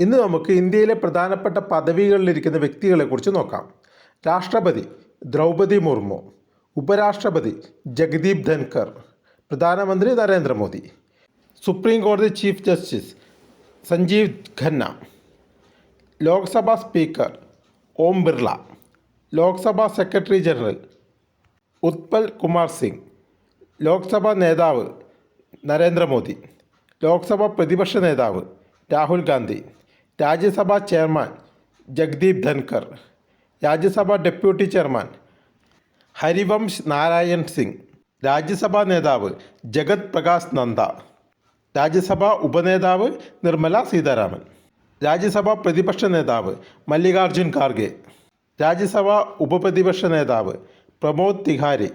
ഇന്ന് നമുക്ക് ഇന്ത്യയിലെ പ്രധാനപ്പെട്ട പദവികളിലിരിക്കുന്ന വ്യക്തികളെക്കുറിച്ച് നോക്കാം. രാഷ്ട്രപതി ദ്രൗപദി മുർമു, ഉപരാഷ്ട്രപതി ജഗദീപ് ധൻകർ, പ്രധാനമന്ത്രി നരേന്ദ്രമോദി, സുപ്രീം കോടതി chief justice Sanjiv Khanna, Lok Sabha speaker Om Birla, Lok Sabha secretary general Utpal Kumar Singh, Lok Sabha നേതാവ് നരേന്ദ്രമോദി, ലോക്സഭാ പ്രതിപക്ഷ നേതാവ് Rahul Gandhi, Rajya Sabha chairman Jagdeep Dhankhar, Rajya Sabha deputy chairman Harivansh Narayan Singh, Rajya Sabha നേതാവ് ജഗത് പ്രകാശ് നന്ദ, രാജ്യസഭാ ഉപനേതാവ് നിർമ്മല സീതാരാമൻ, രാജ്യസഭാ പ്രതിപക്ഷ നേതാവ് മല്ലികാർജുൻ ഖാർഗെ, രാജ്യസഭാ ഉപപ്രതിപക്ഷ നേതാവ് Pramod Tiwari,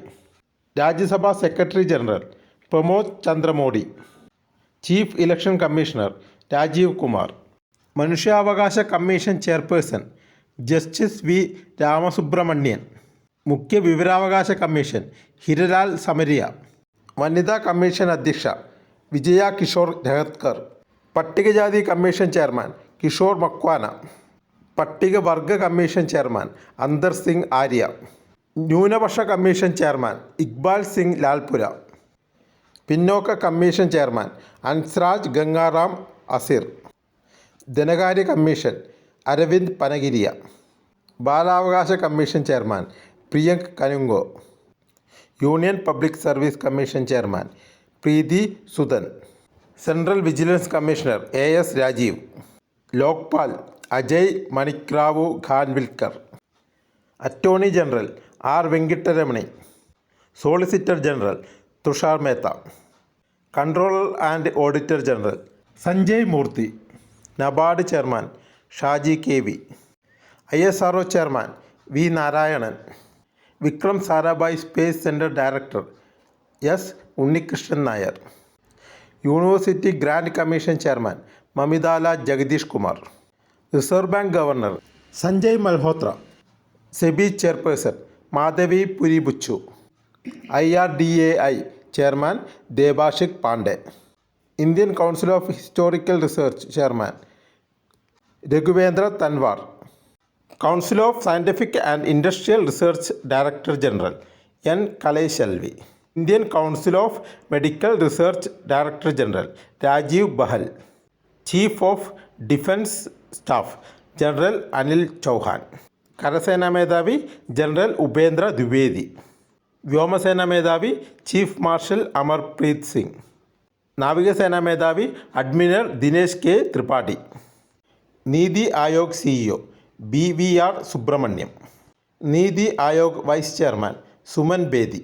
Rajya Sabha secretary general Pramod Chandra Mody, chief election commissioner Rajeev Kumar, മനുഷ്യാവകാശ commission chairperson justice V Ramasubramanian, മുഖ്യ വിവരാവകാശ കമ്മീഷൻ ഹിരലാൽ സമരിയ, വനിതാ കമ്മീഷൻ അധ്യക്ഷ വിജയ കിഷോർ രഹത്കർ, പട്ടികജാതി കമ്മീഷൻ ചെയർമാൻ കിഷോർ മക്വാന, പട്ടികവർഗ കമ്മീഷൻ ചെയർമാൻ അന്തർ സിംഗ് ആര്യ, ന്യൂനപക്ഷ കമ്മീഷൻ ചെയർമാൻ ഇക്ബാൽ സിംഗ് ലാൽപുര, പിന്നോക്ക കമ്മീഷൻ ചെയർമാൻ അൻസ്രാജ് ഗംഗാറാം അസിർ, ധനകാര്യ കമ്മീഷൻ അരവിന്ദ് പനഗിരിയ, ബാലാവകാശ commission chairman Priyank Kanoongo, union public service commission chairman Preeti Sudan, central vigilance commissioner AS Rajeev, Lokpal Ajay Manikrao Khanwilkar, attorney general R Venkataramani, solicitor general Tushar Mehta, comptroller and auditor general Sanjay Murthy, NABARD chairman Shaji KV, ISRO chairman V Narayanan, Vikram Sarabhai space centre director S Unnikrishnan Nair, university grant commission chairman Mamidala Jagadesh Kumar, reserve bank governor Sanjay Malhotra, SEBI chairperson Madhabi Puri Buch, IRDAI chairman Debasish Panda, Indian council of historical research chairman Raghuvendra Tanwar, council of scientific and industrial research director general N Kalaiselvi, Indian council of medical research director general Rajiv Bahl, chief of defence staff general Anil Chauhan, കരസേനാ മേധാവി general Upendra Dwivedi, വ്യോമസേനാ മേധാവി chief marshal Amarpreet Singh, നാവികസേനാ മേധാവി admiral Dinesh K Tripathi, NITI Aayog CEO BVR Subrahmanyam, NITI Aayog vice chairman Suman Bedi.